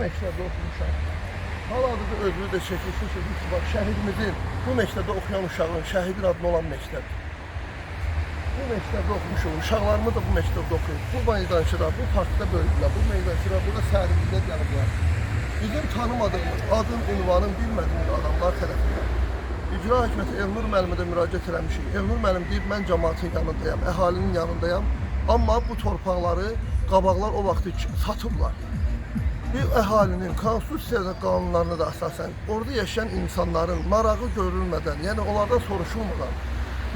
məktəbdə oxumuşam. Hal-hazırda özünü də çəkmişmiş ki, bax, şəhidimizin, bu məktəbdə oxuyan uşağın, şəhidin adına olan məktəb. Bu məktəbdə oxumuşum, uşaqlarımı da bu məktəbdə oxuyub. Bu meydançıda, bu parkda böyüdülər, bu meydançıda, burada səhərlikdə gəliblər. Bizim tanımadığımız, adın, ünvanın bilmədiyimiz adamlar tərəfindən İcra Hakimiyyəti Elnur müəllimə də müraciət eləmişik. Elnur müəllim deyib, mən cəmaətin yanındayam, əhalinin yanındayım. Amma bu torpaqları qabaqlar o vaxtı satıblar. Bir əhalinin konstitusiyada qanunlarına da əsasən orada yaşayan insanların marağı görülmədən, yəni onlardan soruşulmadan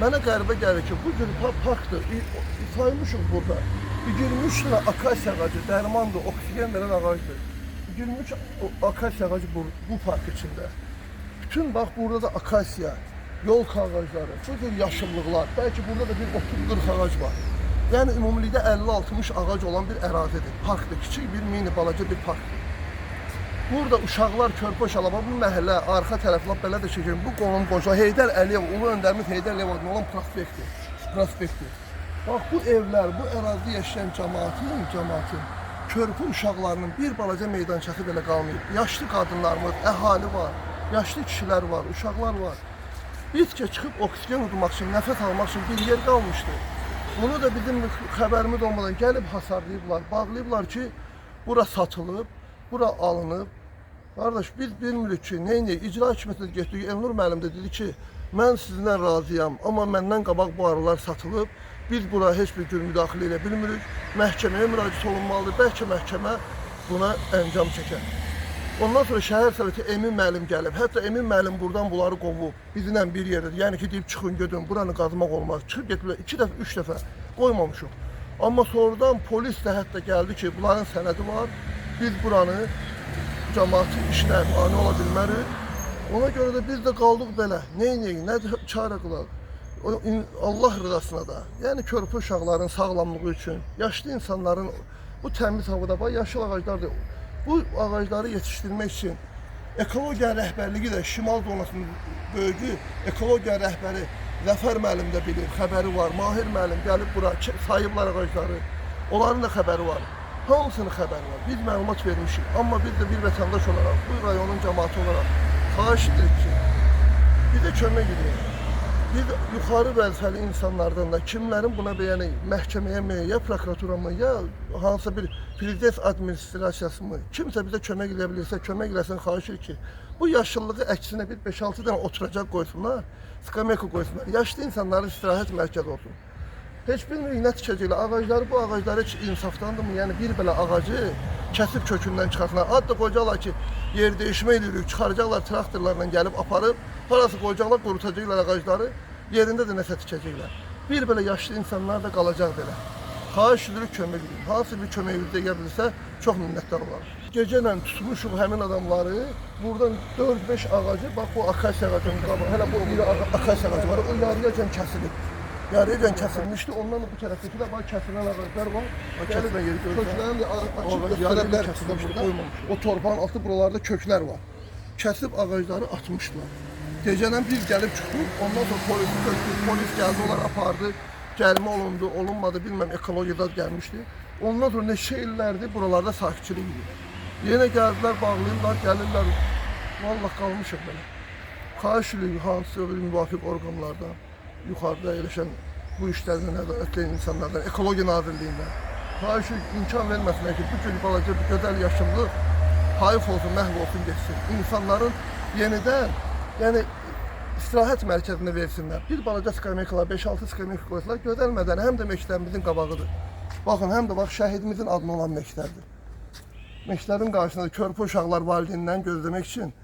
mənə qəribə gəlir ki, bu gün parkdır, saymışıq burada. 23 dənə akasiya ağacı, dərmandır, oksigen verən ağacdır. 23 akasiya ağacı bu park içində. Bütün bax burada da akasiya, yolka ağacları, bu cür yaşıllıqlar, bəlkə burada da bir 30-40 ağac var. Yəni ümumilikdə 50-60 ağac olan bir ərazidir, parkdır, kiçik bir mini balaca bir parkdır. Burada uşaqlar, körpə uşaqlar, bu məhəllə, arxa tərəflər belə də çəkir. Bu qonum qoşa Heydər Əliyev, Ulu Öndərimiz Heydər Əliyev adına olan prospektdir. Bax bu evlər, bu ərazidə yaşayan cəmaətin, körpə uşaqlarının bir balaca meydançası belə qalmayıb. Yaşlı qadınlarımız, əhali var, yaşlı kişilər var, uşaqlar var. Bitcə çıxıb oksigen udmaq üçün, nəfəs almaq üçün bir yer qalmışdı. Bunu da bizim xəbərimiz olmadan gəlib hasarlayıblar, bağlayıblar ki, bura satılıb, bura alınıb. Qardaş, biz bilmirik ki, neyniyik? İcra Hakimiyyətinə getdik, Elnur müəllim də dedi ki, mən sizinlə razıyam, amma məndən qabaq bu aralar satılıb, biz bura heç bir cür müdaxilə edə bilmirik, məhkəməyə müraciət olunmalıdır, bəlkə məhkəmə buna əncam çəkər. Ondan sonra şəhər soveti Emin müəllim gəlib, hətta Emin müəllim buradan bunları qovub, bizlə bir yerdir, yəni ki, deyib çıxın, gödün, buranı qazmaq olmaz, çıxıb getiblər, 2 dəfə, 3 dəfə qoymamışıq. Amma sonradan polis də hətta gəldi ki, bunların sənədi var, biz buranı cəmaətin işinə mane ola bilmərik. Ona görə də biz də qaldıq belə, neynəyik, nə çarə qılaq? Allah rızasına da, yəni körpə uşaqların sağlamlığı üçün, yaşlı insanların bu təmiz havada, bax, yaşıl ağaclardır. Bu ağacları yetişdirmək üçün ekologiya rəhbərliyi də Şimal zonasının böyüyü, ekologiya rəhbəri Zəfər müəllim də bilir, xəbəri var, Mahir müəllim gəlib bura sayıblar ağacları, onların da xəbəri var. Hamısının xəbəri var, biz məlumat vermişik, amma biz də bir vətəndaş olaraq, bu rayonun cəmaatı olaraq xahiş edirik ki, bizə kömək edin. Biz yuxarı vəzifəli insanlardan da kimlərin buna yəni məhkəməyə mi, ya prokuratura mı, ya hansısa bir prezident administrasiyası mı, kimsə bizə kömək edə bilirsə, kömək eləsin, xahiş edir ki, bu yaşıllığı əksinə bir 5-6 dənə oturacaq qoysunlar, skameyka qoysunlar, yaşlı insanların istirahət mərkəzi olsun. Heç bilmirik nə tikəcəklər, ağacları, bu ağacları heç insafdandırmı, yəni bir belə ağacı kəsib kökündən çıxartırlar. Adda qoyacaqlar ki, yer değişmə edirik, çıxaracaqlar traktorlarla gəlib aparıb, parası qoyacaqlar, qurutacaqlar ağacları, yerində də nəsə tikəcəklər. Bir belə yaşlı insanlar da qalacaq belə. Xahiş edirik, kömək edin. Hansı bir köməyimizdə edə bilirsə, çox minnətdar olarıq. Gecəylə tutmuşuq həmin adamları, buradan 4-5 ağacı, bax bu akasiya ağacının qabı, hələ bu iri akasiya ağacı var, o yarıyacan kəsilib. Yarıyacan kəsilmişdi, ondan da bu tərəfdəkilə bax kəsilən ağaclar var. Gəlibən yeri görürsən. Köklərini də açıb göstərəblər burada. O torpağın altı buralarda köklər var. Kəsib ağacları atmışdılar. Gecədən biz gəlib çıxdıq, ondan sonra polis gəldi, onlar apardı. Gəlmə olundu, olunmadı, bilməm, ekologiyada gəlmişdi. Ondan sonra neçə illərdir buralarda sakitçilik idi. Yenə gəldilər, bağlayırlar, gəlirlər. Vallahi qalmışıq belə. Xahiş edirik hansısa bir müvafiq orqanlardan, yuxarıda yerləşən bu işlərlə ötən insanlardan, Ekologiya Nazirliyindən. Xahiş edirik, imkan verməsinlər ki, bu gün balaca bir gözəl yaşıllıq hayıf olsun, məhv olsun, geçsin. İnsanların yenidən, yəni istirahət mərkəzinə versinlər. Bir balaca skameykalar, 5-6 skameyka qoysalar, gözəlmədən həm də məktəbimizin qabağıdır. Baxın, həm də bax, şəhidimizin adına olan məktəbdir. Məktəbin qarşısında körpə uşaqlar valideynindən gözləmək üçün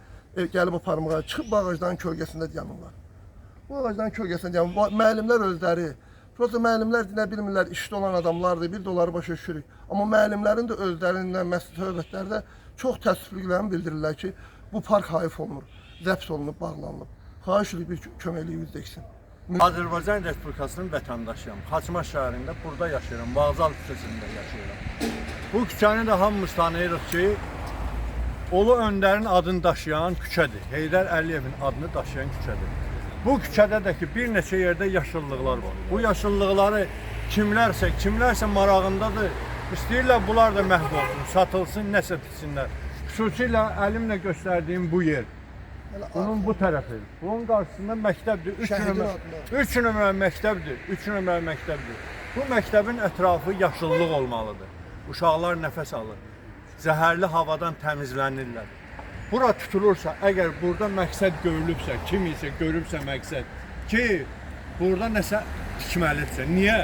gəlib aparmağa, çıxıb bu ağacların kölgəsində dayanırlar. Bu ağacların kölgəsində dayanırlar. Müəllimlər özləri, prosta müəllimlər dinə bilmirlər, işdə olan adamlardır, biz də onları başa düşürük. Amma müəllimlərin də özlərindən söhbətlərdə çox təəssüflüklərini bildirirlər ki, bu park hayıf olunur, zəbt olunub, bağlanılıb. Xahiş edirik, bir köməkliyiniz deksin. Azərbaycan Respublikasının vətəndaşıyam. Xaçmaz şəhərində burada yaşayıram, Vağzal küçəsində yaşayıram. Bu küçəni də hamımız tanıyırıq ki, Ulu Öndərin adını daşıyan küçədir. Heydər Əliyevin adını daşıyan küçədir. Bu küçədə də ki, bir neçə yerdə yaşıllıqlar var. Bu yaşıllıqları kimlərsə marağındadır. İstəyirlər bunlar da məhv olsun, satılsın, nəsə bitsinlər. xüsusilə əlimlə göstərdiyim bu yer. Hələ Bunun bu tərəfi. Bunun qarşısında məktəbdir. 3 Şəhidin nömrə. adına. 3 nömrə məktəbdir. 3 nömrə məktəbdir. Bu məktəbin ətrafı yaşıllıq olmalıdır. Uşaqlar nəfəs alır. Zəhərli havadan təmizlənirlər. Bura tutulursa, əgər burada məqsəd görülübsə, kim isə görübsə məqsəd ki, burada nəsə tikməlidirsə. Niyə?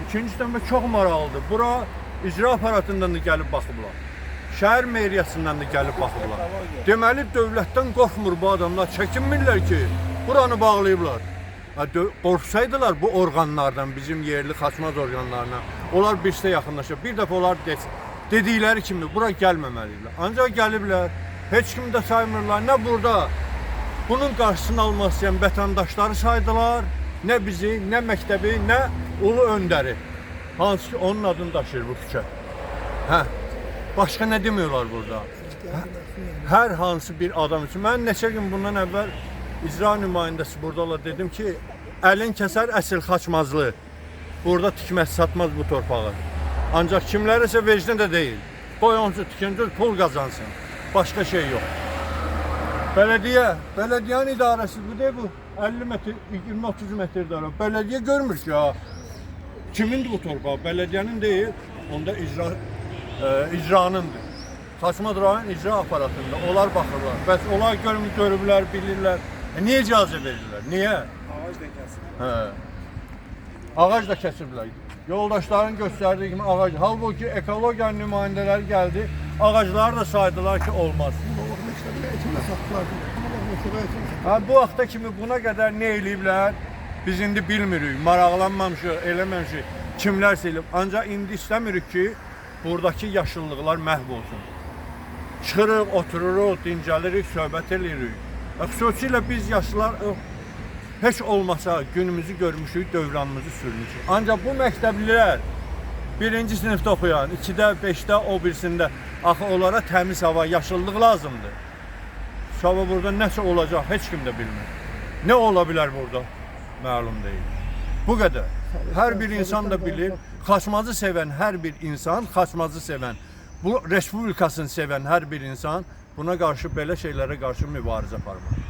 İkincisindən də çox maraqlıdır. Bura icra aparatından da gəlib baxıblar. Şəhər meriyyəsindən də gəlib baxıblar. Deməli, dövlətdən qorxmur bu adamlar. Çəkinmirlər ki, buranı bağlayıblar. Qorxsaydılar bu orqanlardan, bizim yerli xaçmaz orqanlarına, onlar birsə yaxınlaşır. Bir dəfə onlar dedikləri kimi bura gəlməməlidirlər. Ancaq gəliblər, heç kim də saymırlar. Nə burada bunun qarşısını almaq istəyən vətəndaşları saydılar, nə bizi, nə məktəbi, nə ulu öndəri. Hansı ki, onun adını daşıyır bu küçə. Hə, başqa nə demiyorlar burada? Hər hansı bir adam üçün. Mən neçə gün bundan əvvəl icra nümayəndəsi burada dedim ki, əlin kəsər əsl xaçmazlı. Burada tikməz, satmaz bu torpağı. Ancaq kimlərəsə vecdə də deyil. Qoy onca tikindir, pul qazansın. Başqa şey yox. Belediyenin idarəsi bu deyil bu. 50 metr, 20-30 metrdə ara. Belediye görmür ki, ya. Kimindir bu torpaq? Belediyenin deyil, onda icranındır. Xaçmaz rayon icra aparatında. Onlar baxırlar. Bəs onlar görüblər, bilirlər. Niyə icazə verirlər? Niyə? Ağac da kəsin. Hə. Ağac da kəsiblər. Yoldaşların göstərdiyi kimi ağac. Halbuki ekologiya nümayəndələri gəldi, ağacları da saydılar ki, olmaz. Ha, bu vaxta kimi buna qədər nə eləyiblər, biz indi bilmirik, maraqlanmamışıq, eləməmişik, kimlərsə eləyib. Ancaq indi istəmirik ki, buradakı yaşıllıqlar məhv olsun. Çıxırıq, otururuq, dincəlirik, söhbət eləyirik. Xüsusilə biz yaşlılar heç olmasa günümüzü görmüşük, dövranımızı sürmüşük. Ancaq bu məktəblilər 1-ci sinifdə oxuyan, 2-də, 5-də, o birisində axı onlara təmiz hava, yaşıllıq lazımdır. Sabah burada nəsə olacaq, heç kim də bilmir. Nə ola bilər burada? Məlum deyil. Bu qədər. Hər bir insan da bilir, Xaçmazı sevən hər bir insan, Xaçmazı sevən, bu respublikasını sevən hər bir insan buna qarşı, belə şeylərə qarşı mübarizə aparmalı.